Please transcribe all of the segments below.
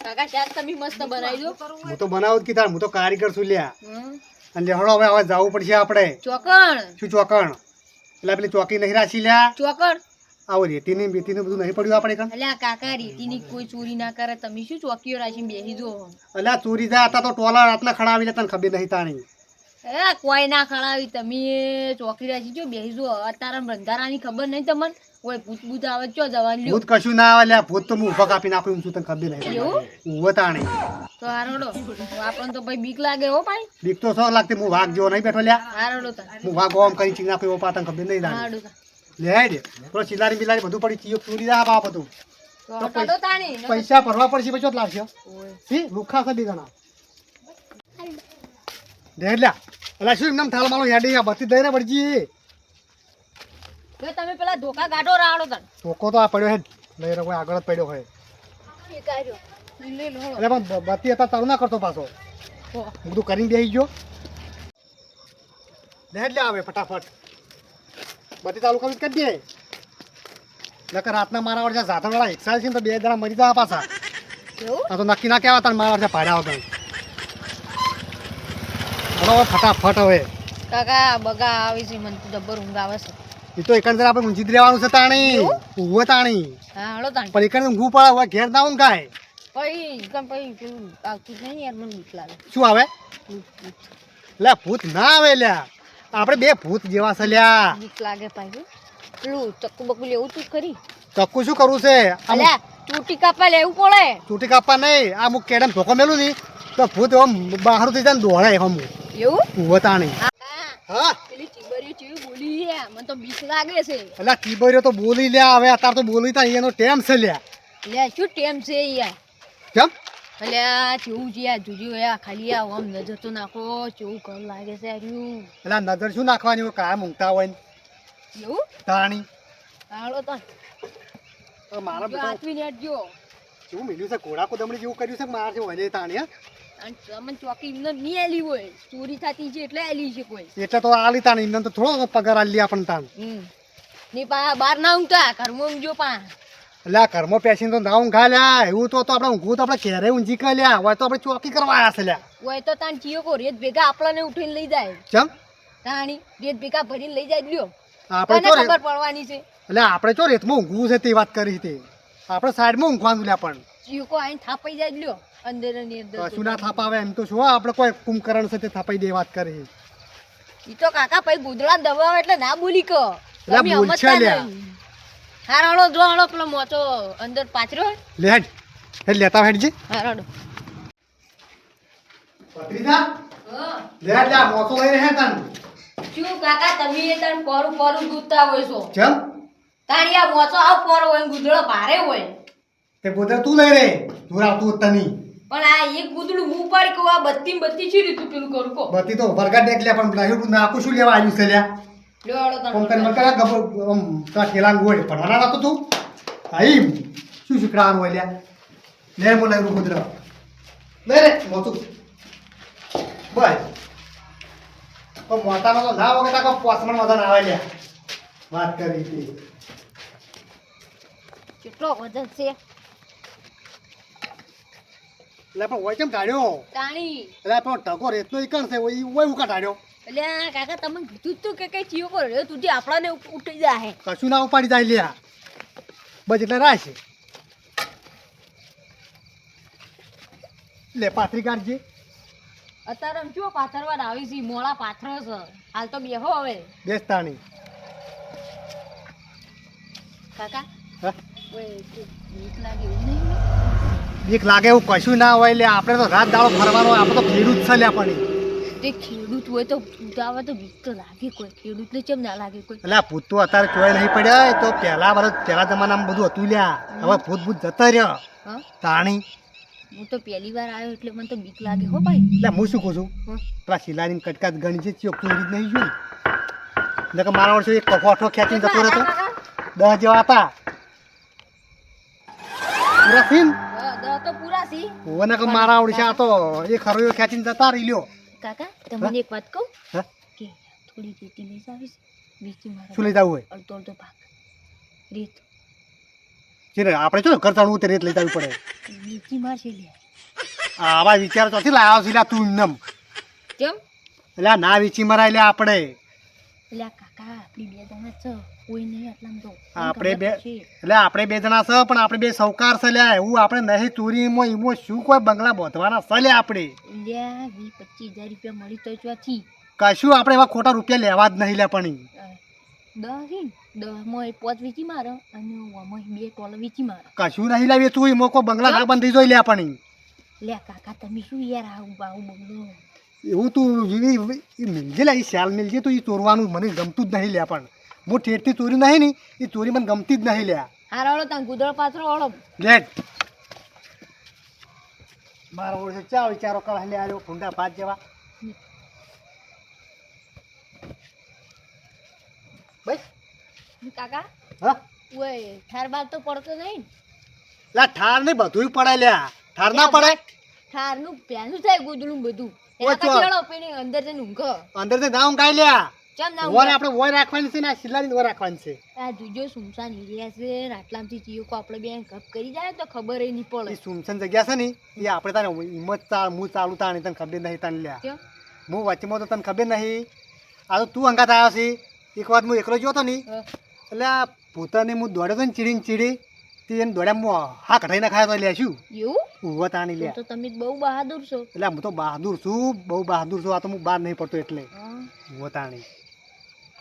કાકા શાક તમે મસ્ત બનાવી દો. હું તો બનાવું જ કીધા, હું તો કારીગર છું લ્યા. અને લેહડો હવે જવું પડશે આપણે. ચોકણ શું ચોકણ? એટલે પેલી ચોકી નહીં રાખી લ્યા. ચોકણ આવો રેતીની બેતીને બધું નહીં પડ્યું આપણે કણ. અલ્યા કાકા રીતિની કોઈ ચોરી ના કરે, તમે શું ચોકીઓ રાખીને બેસી જો. અલ્યા ચોરી જાય હતા તો ટોલા રાતના ખડાવી લે, તને ખબર નહીં તાણી. એ કોઈ ના ખડાવી, તમે ચોકી રાખી જો બેસી જો. અત્યારે બંધારાની ખબર નહીં તમને, કોઈ ભૂત ભૂત આવે ચો જવાની લ્યો. ભૂત કશું ના આવે લ્યા, ભૂત તો હું ઉભા કાપી નાખું છું, તને ખબર નહીં. એવું ઉભો તાણી તો હારોડો આપણને તો ભાઈ બીક લાગે હો ભાઈ. બીક તો સો લાગતી, હું વાઘ જેવો નહીં બેઠો લ્યા. હારોડો હું વાઘ ઓમ કરી ચીક નાખું એવો પા, તને ખબર નહીં તાણી. હારોડો લે દે પેલો ચિલારી બિલારી બધું પડી ચીયો ચોરી જાય બાપ બધું. તો કાઢો તાણી પૈસા ભરવા પડશે પછી લાગશે. ઓય સી લુખા છે બીજાના દે લ્યા. અલા શું એમનામ થાળ માલો યાડી આ બત્તી દઈને પડજી. જો તમે પેલા ધોકા ગાઢો રાડો તન ધોકો તો આ પડ્યો હે લઈ રહ્યો, કોઈ આગળ જ પડ્યો હોય. એ કાઢ્યો લે લો. એટલે પણ બત્તી હતા ચાલુ ના કરતો પાછો, બધું કરીને બેસી ગયો. લે લે આવે ફટાફટ બત્તી ચાલુ કરી દે. નકર રાતના મારા વડે સાધન વાળા એક્સાઇઝ છે ને તો 2 જણા મરી જવા પાછા. એવું આ તો નક્કી ના કહેવા તાર મારા વડે ભાડા આવતા. બરાબર ફટાફટ હવે કાકા બગા આવી છે, મને તો જબર ઊંઘ આવે છે. એ તો એકંદર આપણે ઊંઘી જ રહેવાનું છે તાણી. ઊંઘો તાણી હા હળો તાણી પણ એકંદર ઊંઘવું પડે, હવે ઘેર ના ઊંઘાય. પછી પેલું આવતું જ નહીં યાર, મને બીક લાગે. શું આવે? લે ભૂત ના આવે લ્યા, આપણે 2 ભૂત જેવા છે લ્યા. બીક લાગે પાછું. પેલું ચક્કુ બક્કુ લેવું તું ખરી? ચક્કુ શું કરવું છે? અલ્યા ચૂંટી કાપવા લેવું પડે. ચૂંટી કાપવા નહીં, આ મુક કેડમ ધોકો મેલું નહીં તો ભૂત એવો બહાર થઈ જાય ને દોડાય હમ. એવું ઊંઘો તાણી. હા પેલી ચીબરીઓ ચીવી બોલી છે, મને તો બીક લાગે છે. એટલે ટીબરીઓ તો બોલી લ્યા, હવે અત્યારે તો બોલી તા એનો ટેમ છે લ્યા. લે શું ટેમ છે યાર? કેમ? અલ્યા ચેવું છે યાર, જોજો યાર ખાલી આ આમ નજર તો નાખો, ચેવું કર લાગે છે આર્યું. એટલે નજર શું નાખવાની હોય, કાયમ ઊંઘતા હોય ને એવું તાણી. હાલો તો મારા બધા આટવી નેટજો. શું મિલ્યું છે, ઘોડા કોદમડી જેવું કર્યું છે મારા જેવું વજે તાણી. હા અને તમને ચોકી એમને નહીં આલી હોય, ચોરી થતી છે એટલે આલી છે કોઈ. એટલે તો આલી તાણી, એમને તો થોડો પગાર આલી આપણને તાણ. ની પા બહાર ના ઊંઘતા, ઘરમાં ઊંઘજો પા. એટલે આ ઘરમાં પેસીને તો ના ઊંઘા લ્યા, એવું તો આપણે ઊંઘવું તો આપણે ઘેરે ઊંઘી કે લ્યા, હોય તો આપણે ચોકી કરવા આવ્યા છે લ્યા. હોય તો તાણ ચિયો કો રેત ભેગા આપણને ઉઠીને લઈ જાય. કેમ? તાણી રેત ભેગા ભરીને લઈ જાય લ્યો. આપણે કોને તો ખબર પડવાની છે? એટલે આપણે તો રેતમાં ઊંઘવું છે તે વાત કરી હતી, આપણે સાઈડમાં ઊંઘવાનું લ્યા. પણ ચિયો કો આઈને થાપાઈ જાય લ્યો અંદર ની અંદર. કશું ના થાપાવે એમ તો શું, આપણે કોઈ કુંભકરણ છે તે થાપાઈ દે વાત કરી. ઈ તો કાકા પછી ગુદડા દબાવે એટલે ના બોલી કો. એટલે તમે બોલ છે સમજતા લ્યા. નહીં. હારાડો જો હાડો પેલો મોચો અંદર પાછરો. લે હેડ હેડ લેતા હેડજી. હારાડો પત્રીજા હા લે હેડ જા, મોસો લઈ રહે તન. શું કાકા તમે એ તાણ પોરું પોરું દૂધતા હોય છો? કેમ? તાણિયા મોચો આવ પોરો હોય, ગુદડો ભારે હોય. તે પોતે તું લઈ રે, જોર આવતું તની. પણ આ એક ગુદડું મું પાડી કહું, આ બત્તી છે રીતું પેલું કરું કો. બતી તો વરગાડ દેખ લે, પણ નહીં નાખું શું લેવા આવ્યું છે લ્યા. લ્યો હાડો તાણ. કોમ કરી મકરા ગબર તા ઠેલા ગોળ ભણવાના નતો તું. આઈ શું શીખડાવાનું હોય લ્યા. લે મો લઈ રૂ કુદરા લે રે મોતું બસ. પણ મોટામાં તો ના વગર તા પોસમણ મજા ના આવે લ્યા. વાત કરી હતી કેટલો વજન છે એટલે પણ હોય કેમ ઢાળ્યો? તાણી. એટલે પણ ટકો રેતનો ઈકણ છે ઓય ઓય ઉકા ઢાળ્યો. એટલે આ કાકા તમે કીધું તું કે કઈ ચિયો કરો રે તુંથી આપણાને ઉઠી જાય. કશું ના ઉપાડી જાય લ્યા. બસ એટલે રાશ લે પાથરી કાઢજે. અત્યારે આમ ચો પાથરવા આવી છે, મોળા પાથર છે હાલ તો બેહો હવે. બેસતાણી કાકા હા ઓય બીક લાગે એવું નહીં? બીક લાગે એવું કશું ના હોય લે. આપણે તો રાત દાડો ફરવાનો, આપણે તો ખેડૂત છે લ્યા. પણ તે ખેડૂત હોય તો ઉતાવળ તો બીક તો લાગે કોઈ. ખેડૂતને કેમ ના લાગે કોઈ? એટલે આ ભૂત તો અત્યારે ચોય નહીં પડ્યા. એ તો પહેલા જમાનામાં બધું હતું લ્યા. હવે ભૂત જતા રહ્યો હા તાણી. હું તો પહેલી વાર આવ્યો એટલે મને તો બીક લાગે હો ભાઈ. એટલે હું શું કહું છું, હા. પેલા શિલાની કટકાત ગણી છે ચોખ્ખી રીત નહીં જોઈ ને કે મારા વર્ષે એક કફોઠો ખેંચીને જતો રહેતો. 10 જેવા હતા પૂરા સીન. તો પૂરા સી. ઓને કે મારા આવડશે આ તો એ ખરોયો ખેંચીને જતા રહી લ્યો. કાકા તમને એક વાત કહું હા કે થોડી રેતી લઈ જાવીશ બીજી મારા શું લઈ જવું હોય? અડધો અડધો ભાગ. રીત ચીરે આપણે શું ઘર ચાલવું તે રેત લઈ જવી પડે નીચી મારશે લે આવા વિચાર ચોથી લાવ્યો છે લ્યા તું એમનેમ કેમ એટલે આ ના વીચી મરાય લ્યા આપણે એટલે આ કાકા આપણી બે જણા છે કોઈ નહીં આટલામાં તો આપણે બે એટલે આપણે બે જણા છે પણ આપણે બે સૌકાર છે લ્યા એવું આપણે નહીં ચોરીમાં ઈમો શું કોઈ બંગલા બાંધવાના છે લ્યા આપણે લ્યા 20-25 હજાર રૂપિયા મળી તો ચોથી કશું આપણે એવા ખોટા રૂપિયા લેવા જ નહીં લ્યા પણ 10 માં 5 વીચી મારો અને ઓમાં 2 ટોલ વીચી મારો કશું નહીં લાવીએ તું ઈમો કોઈ બંગલા ના બંધી જોઈ લ્યા પણ લે કાકા તમે શું યાર આવું બાવું બોલો એવું તું મિલજે લે એ શાલ મિલજે તો એ ચોરવાનું મને ગમતું જ નહીં લ્યા પણ હું ઠેઠથી ચોરી નહીં ને એ ચોરી મને ગમતી જ નહીં લ્યા હા રળો તાં ગુદળ પાથરો ઓળો લેટ મારો ઓળશે ચા વિચારો કરા લે આલ્યો ફૂંડા ભાત જેવા બસ કાકા હા ઓય ઠાર બાર તો પડતો નહીં લા ઠાર ને બધુંય પડે લ્યા ઠાર ના પડે ઠાર નું પ્યાનું થાય ગુદળું બધું ઓય એના કાચી વાળો પેલી અંદર જઈને ઊંઘ અંદર થી નામ કાઈ લ્યા ચમ ના વોર આપણે વોર રાખવાની છે ને સિલ્લાની વોર રાખવાની છે આ જોજો સુમસાન એરિયા છે રાટલામથી ચીયો કો આપણે બે ગપ કરી જાય તો ખબર નહીં પડે એ સુમસન જગ્યા છે ને એ આપણે તારે હિંમત હું ચાલુ તાણી તને ખબર નહીં તને લ્યા કેમ હું વચ્ચેમાં તો તને ખબર નહીં આ તો તું અંગાત આવ્યો છે એક વાર હું એકલો ગયો હતો ને એટલે આ પોતાને હું દોડ્યો હતો ને ચીડી તે એને દોડ્યા હા કઢાઈ ના ખાયા તો લે શું એવું ઉભો તાણી લે તો તમે બહુ બહાદુર છો એટલે હું તો બહાદુર છું બહુ બહાદુર છું આ તો હું બહાર નહીં પડતો એટલે ઉભો તાણી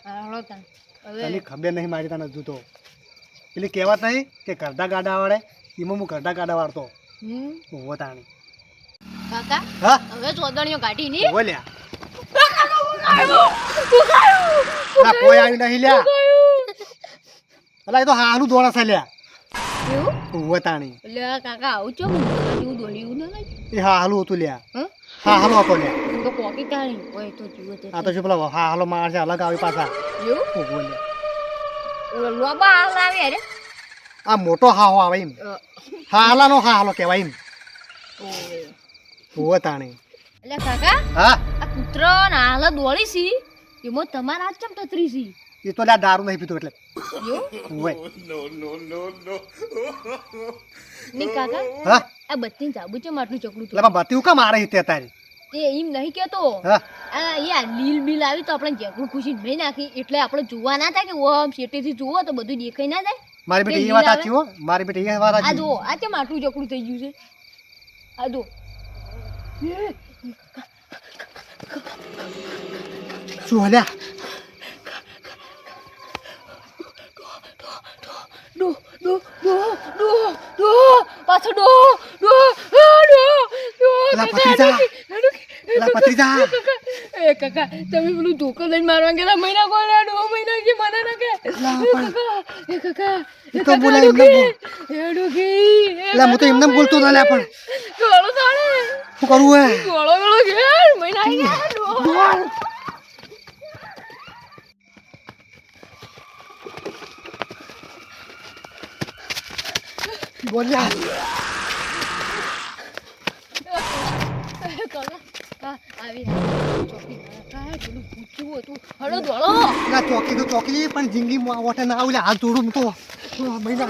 હાલો તાં તને હવે ખબર નહીં મારી તને હજુ તો પેલી કહેવત નહીં કે ઘરડા ગાડા વાળે એમાં હું ઘરડા ગાડા વાળતો ઉભો તાણી કાકા હા હવે ચોદણીઓ કાઢી ની ઉભો લ્યા ના કોઈ આવ્યું નહીં લ્યા અલા એ તો હાલું દોડા છે લ્યા એવું ઉભો તાણી એટલે કાકા આવું છો હું દોડ્યું ન લાગે એ હા હાલું હતું લ્યા હ હા હાલો હતો લ્યા હું તો કોકી કાઢી ઓય તો જીવો તે આ તો શું પેલા હા હાલો માર છે અલગ આવી પાછા એવું ઉભો લ્યા ઓલો લોબા હાલ આવે રે આ મોટો હાહો આવે એમ હા હાલાનો હા હાલો કહેવાય એમ ઓય ઉભો તાણી એટલે કાકા હા આ કૂતરો ના હાલ દોડી સી એમાં તમારા હાથ ચમ તતરી સી એ તો લ્યા દારૂ નહીં પીતો એટલે એવું ઉભો ને કાકા હા આ બત્તી જાબુ છે માટલું ચકડું એટલે બત્યું કા મારે તે તારી તે એમ નહીં કેતો હા આ યાર લીલ બિલ આવી તો આપણે જેકડું ખુશી નહીં નાખી એટલે આપણે જોવા ના થાય કે ઓમ શેટેથી જોવો તો બધું દેખાઈ ના જાય મારી બેટી એ વાત સાચી હો મારી બેટી એ વાત આ સાચી જો આ કેમ આટલું ચકડું થઈ ગયું છે આ જો શું હલ્યા ડો ડો ડો ડો ડો પાછો ડો ડો ડો ડો એલા ભત્રીજા એલા ભત્રીજા એ કાકા તમે પેલું ધોકો લઈને મારવા ગયા મહિના કોણ ડો મહિના કે મને ના કે એલા પણ એ કાકા એ તો બોલે એમને એ ડોકી એલા હું તો એમને બોલતો ન લ્યા પણ ગોળો સાળે શું કરવું હે ગોળો ગોળો ઘેર મહિના આવી ગયા ડો બોલ્યા કાકા આવી ચોકી કાય પેલું પૂછ્યું હતું હળો દોડો એલા ચોકી તો ચોકી પણ જિંદગીમાં ઓટે ના આવલે હાથ જોડું તો મહિના